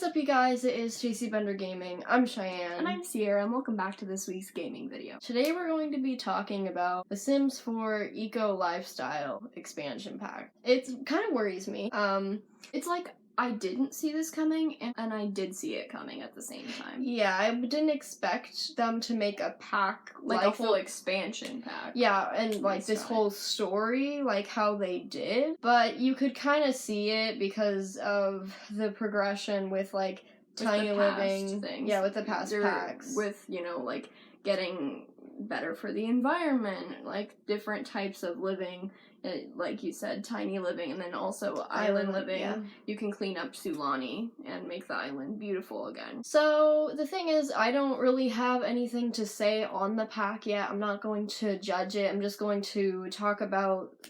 up, you guys? It is Chasey Bender Gaming. I'm Cheyenne. And I'm Sierra, and welcome back to this week's gaming video. Today we're going to be talking about The Sims 4 Eco Lifestyle expansion pack. It kind of worries me. It's like I didn't see this coming, and I did see it coming at the same time. Yeah, I didn't expect them to make a pack like a whole expansion pack. Yeah, and like this whole story, like how they did. But you could kind of see it because of the progression with like Tiny Living things. Yeah, with the past packs. With, like getting better for the environment, like different types of living, like you said, tiny living, and then also island living. Yeah. You can clean up Sulani and make the island beautiful again. So the thing is, I don't really have anything to say on the pack yet. I'm not going to judge it. I'm just going to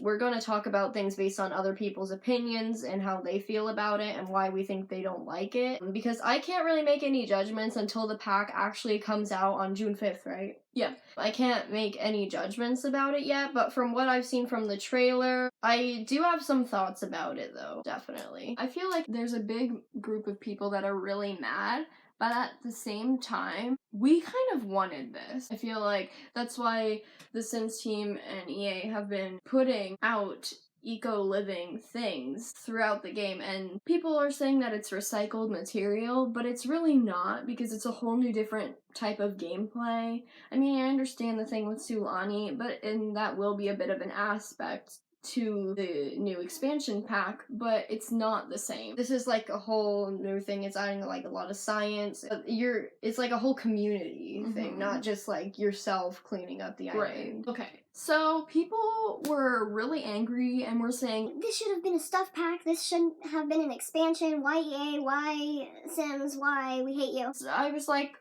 we're going to talk about things based on other people's opinions and how they feel about it and why we think they don't like it. Because I can't really make any judgments until the pack actually comes out on June 5th, right? Yeah. I can't make any judgments about it yet, but from what I've seen from the trailer, I do have some thoughts about it, though, definitely. I feel like there's a big group of people that are really mad, but at the same time, we kind of wanted this. I feel like that's why the Sims team and EA have been putting out eco-living things throughout the game, and people are saying that it's recycled material, but it's really not, because it's a whole new different type of gameplay. I mean, I understand the thing with Sulani, and that will be a bit of an aspect to the new expansion pack, but it's not the same. This is like a whole new thing. It's adding like a lot of science. It's like a whole community thing, not just like yourself cleaning up the island. Right. Okay. So people were really angry and were saying, this should have been a stuff pack, this shouldn't have been an expansion, why EA, why Sims, why we hate you. So I was like,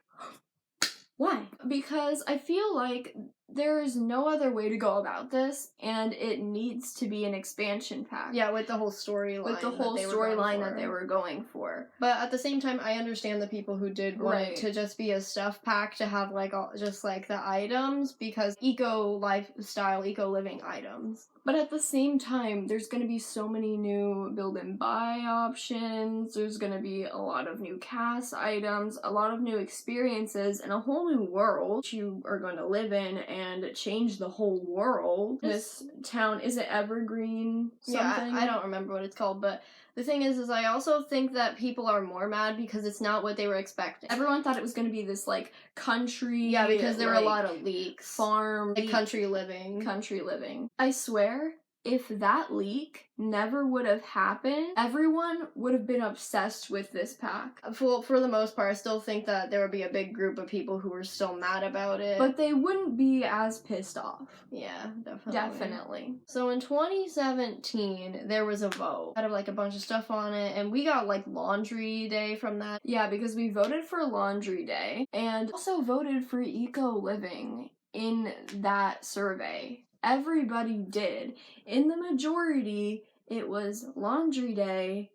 why? Because I feel like there is no other way to go about this, and it needs to be an expansion pack. Yeah, with the whole storyline. With the whole storyline that they were going for. But at the same time, I understand the people who did want it to just be a stuff pack to have like just like the items, because eco lifestyle, eco living items. But at the same time, there's going to be so many new build and buy options, there's going to be a lot of new cast items, a lot of new experiences, and a whole new world you are going to live in and change the whole world. This town, is it Evergreen something? Yeah, I don't remember what it's called, but the thing is I also think that people are more mad because it's not what they were expecting. Everyone thought it was going to be this, like, country... Yeah, because there were a lot of leaks. Farm... Like, country living. Country living. I swear, if that leak never would have happened, everyone would have been obsessed with this pack. For the most part, I still think that there would be a big group of people who were still mad about it. But they wouldn't be as pissed off. Yeah, definitely. Definitely. So in 2017, there was a vote. Had like a bunch of stuff on it, and we got like Laundry Day from that. Yeah, because we voted for Laundry Day, and also voted for Eco Living in that survey. Everybody did. In the majority, it was Laundry Day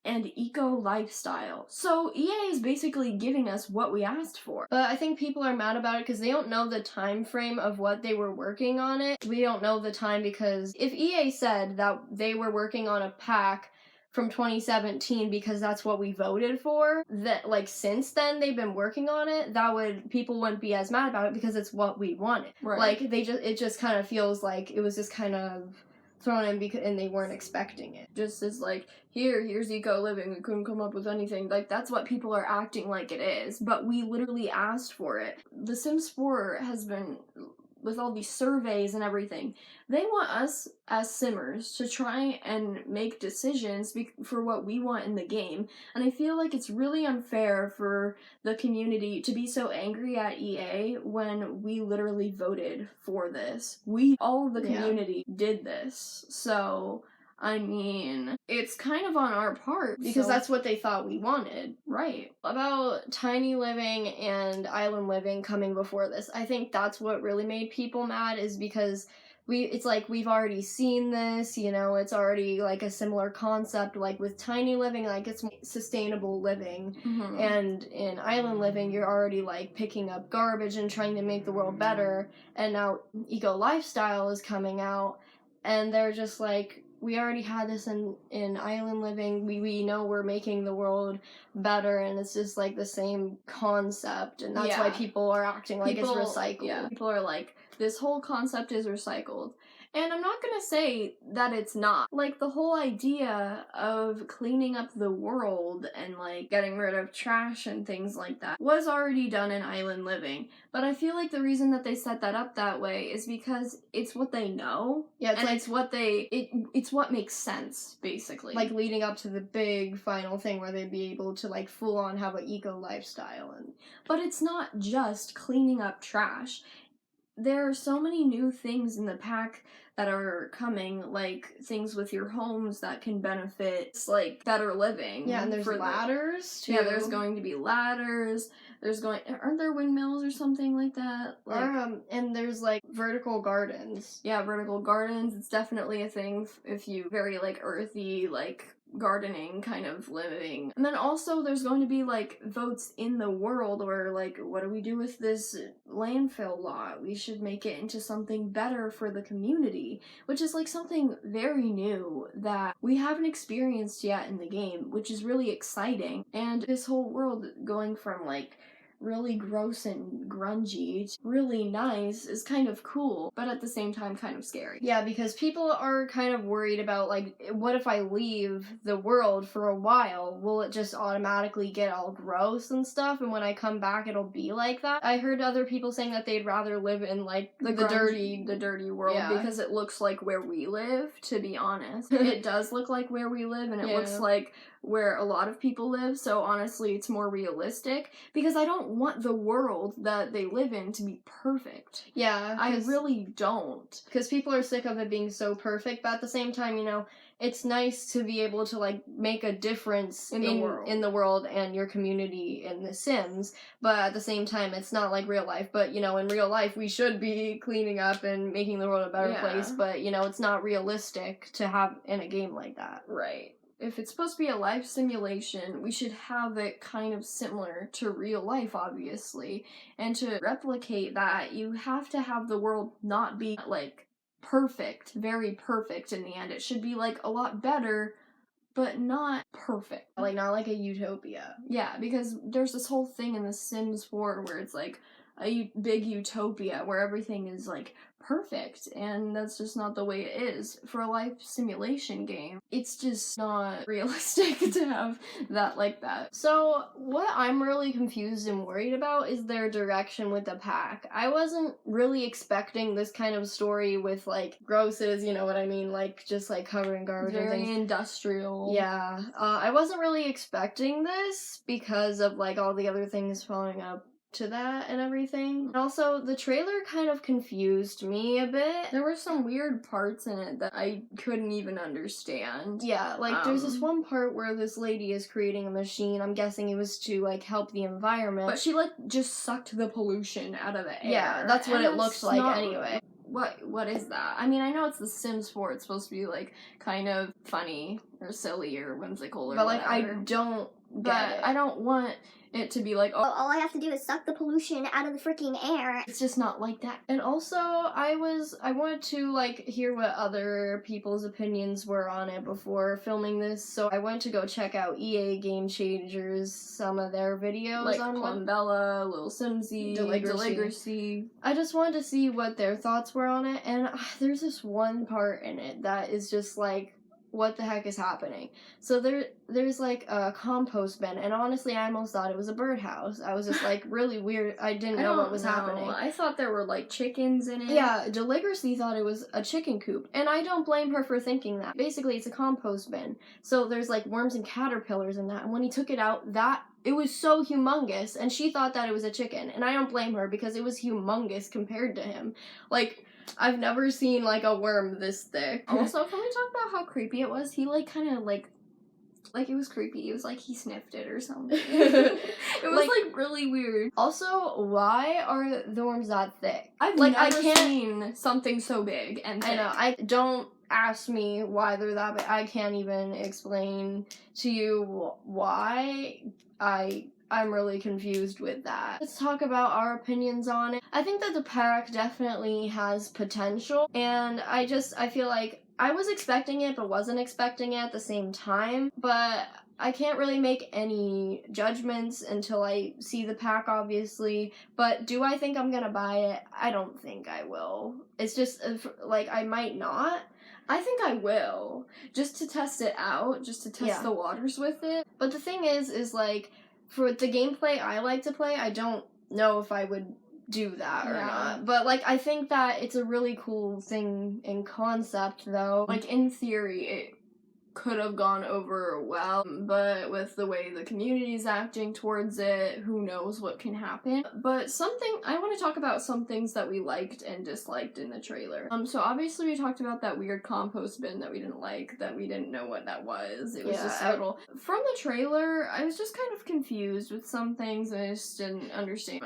and Eco Lifestyle. So EA is basically giving us what we asked for. But I think people are mad about it because they don't know the time frame of what they were working on it. We don't know the time, because if EA said that they were working on a pack from 2017 because that's what we voted for, that like since then they've been working on it, people wouldn't be as mad about it because it's what we wanted. Right. Like it just kind of feels like it was just kind of thrown in and they weren't expecting it. Just as like, here's eco living, we couldn't come up with anything. Like, that's what people are acting like it is, but we literally asked for it. The Sims 4 has been, with all these surveys and everything, they want us as Simmers to try and make decisions for what we want in the game. And I feel like it's really unfair for the community to be so angry at EA when we literally voted for this. All of the community did this. So, I mean, it's kind of on our part. Because that's what they thought we wanted. Right. About tiny living and island living coming before this, I think that's what really made people mad, is because it's like we've already seen this, it's already like a similar concept, like with tiny living, like it's sustainable living, and in island living you're already like picking up garbage and trying to make the world better, and now Eco Lifestyle is coming out and they're just like, we already had this in Island Living. We know we're making the world better, and it's just like the same concept, and that's why Yeah. people are acting like it's recycled. Yeah, people are like, this whole concept is recycled. And I'm not gonna say that it's not. Like, the whole idea of cleaning up the world and, like, getting rid of trash and things like that was already done in Island Living. But I feel like the reason that they set that up that way is because it's what they know. Yeah, it's and like it's what it's what makes sense, basically. like leading up to the big final thing where they'd be able to like full on have an eco lifestyle. And But it's not just cleaning up trash. There are so many new things in the pack that are coming, like things with your homes that can benefit, it's like better living. yeah, and there's for ladders too. Yeah, there's going to be ladders. Aren't there windmills or something like that? Like, and there's like vertical gardens. yeah, vertical gardens. It's definitely a thing if you very like earthy, like gardening kind of living. And then also there's going to be like votes in the world where like, what do we do with this landfill lot? We should make it into something better for the community, which is like something very new that we haven't experienced yet in the game, which is really exciting. And this whole world going from like really gross and grungy to really nice is kind of cool, but at the same time kind of scary. Yeah, because people are kind of worried about like, what if I leave the world for a while? Will it just automatically get all gross and stuff? And when I come back, it'll be like that? I heard other people saying that they'd rather live in like the dirty world, yeah. because it looks like where we live, to be honest. It does look like where we live, and it looks like where a lot of people live, so honestly it's more realistic, because I don't want the world that they live in to be perfect. Yeah, I really don't. Because people are sick of it being so perfect, but at the same time, you know, it's nice to be able to like make a difference in the world and your community in The Sims, but at the same time it's not like real life. But you know, in real life we should be cleaning up and making the world a better place, but you know, it's not realistic to have in a game like that. Right. If it's supposed to be a life simulation, we should have it kind of similar to real life, obviously. And to replicate that, you have to have the world not be, like, perfect, very perfect in the end. It should be, like, a lot better, but not perfect. Like, not like a utopia. Yeah, because there's this whole thing in The Sims 4 where it's, like, a big utopia where everything is, like, perfect, and that's just not the way it is. For a life simulation game, it's just not realistic to have that like that. So, what I'm really confused and worried about is their direction with the pack. I wasn't really expecting this kind of story with, like, grosses, you know what I mean? Like, just, like, covering garbage and Very things. industrial. Yeah. I wasn't really expecting this because of, like, all the other things following up to that and everything. And also, the trailer kind of confused me a bit. There were some weird parts in it that I couldn't even understand. Yeah, like there's this one part where this lady is creating a machine. I'm guessing it was to like help the environment. But she like just sucked the pollution out of the air. Yeah, that's what it looked like anyway. What is that? I mean, I know it's The Sims 4. It's supposed to be like kind of funny or silly or whimsical or but like whatever. I don't get it. I don't want it to be like, oh, All I have to do is suck the pollution out of the freaking air. it's just not like that. And also, I wanted to, like, hear what other people's opinions were on it before filming this, so I went to go check out EA Game Changers, some of their videos Like on Clombella, Lil Simsy, Deligracy. I just wanted to see what their thoughts were on it, and there's this one part in it that is just like, what the heck is happening? So there's like a compost bin, and honestly I almost thought it was a birdhouse. I was just like, really weird. I didn't know what was happening. I thought there were like chickens in it. Yeah, Deligracy thought it was a chicken coop, and I don't blame her for thinking that. Basically it's a compost bin, so there's like worms and caterpillars in that, and when he took it out, it was so humongous, and she thought that it was a chicken, and I don't blame her because it was humongous compared to him. Like, I've never seen, like, a worm this thick. Also, can we talk about how creepy it was? He, like, kind of, like, it was creepy. It was like he sniffed it or something. It was, like, really weird. Also, why are the worms that thick? I've never seen something so big and thick. I know. Don't ask me why they're that big. I can't even explain to you why. I'm really confused with that. Let's talk about our opinions on it. I think that the pack definitely has potential, and I feel like I was expecting it but wasn't expecting it at the same time, but I can't really make any judgments until I see the pack, obviously. But do I think I'm gonna buy it? I don't think I will. It's just, like, I might not. I think I will, just to test it out, just to test Yeah. the waters with it. But the thing is like, for the gameplay I like to play, I don't know if I would do that or Yeah. not. But, like, I think that it's a really cool thing in concept, though. Like, in theory, it could have gone over well, but with the way the community's acting towards it, who knows what can happen. But I want to talk about some things that we liked and disliked in the trailer. So obviously we talked about that weird compost bin that we didn't like, that we didn't know what that was. It was Yeah, just a little... From the trailer, I was just kind of confused with some things and I just didn't understand.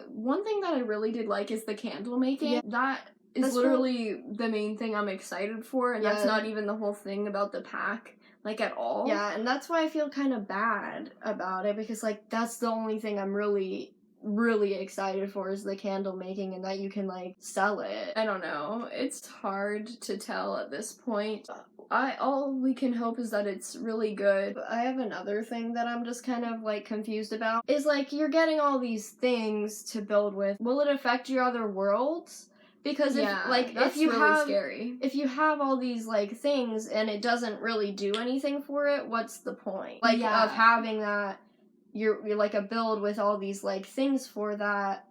One thing that I really did like is the candle making. Yeah. That is That's literally the main thing I'm excited for, and that's Yeah. not even the whole thing about the pack, like, at all. Yeah, and that's why I feel kind of bad about it, because, like, that's the only thing I'm really, really excited for is the candle making, and that you can, like, sell it. I don't know. It's hard to tell at this point. All we can hope is that it's really good. But I have another thing that I'm just kind of, like, confused about. Is, like, you're getting all these things to build with. Will it affect your other worlds? Because that's if you really have scary. if you have all these, like, things and it doesn't really do anything for it, what's the point? Like, Yeah. of having that, you're like a build with all these, like, things for that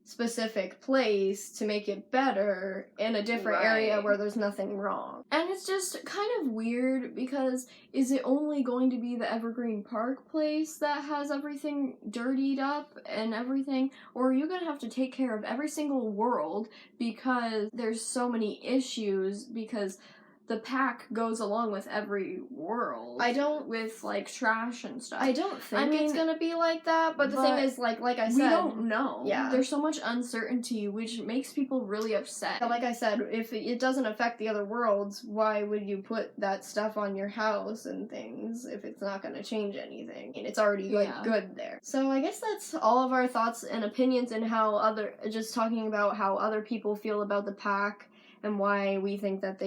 specific place to make it better in a different area Right. where there's nothing wrong. And it's just kind of weird because is it only going to be the Evergreen Park place that has everything dirtied up and everything? Or are you going to have to take care of every single world because there's so many issues because the pack goes along with every world. With, like, trash and stuff. I don't think it's gonna be like that, but the thing is, like I said, we don't know. Yeah. There's so much uncertainty, which makes people really upset. like I said, if it doesn't affect the other worlds, why would you put that stuff on your house and things if it's not gonna change anything? And it's already, like, Yeah. good there. So I guess that's all of our thoughts and opinions and just talking about how other people feel about the pack and why we think that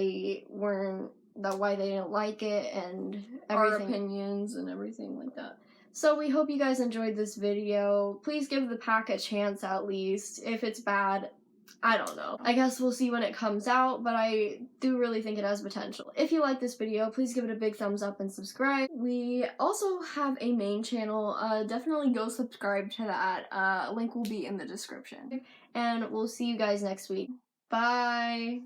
why they didn't like it and Our everything. opinions and everything like that. So we hope you guys enjoyed this video. Please give the pack a chance at least. If it's bad, I don't know. I guess we'll see when it comes out, but I do really think it has potential. If you like this video, please give it a big thumbs up and subscribe. We also have a main channel. Definitely go subscribe to that. Link will be in the description. And we'll see you guys next week. Bye!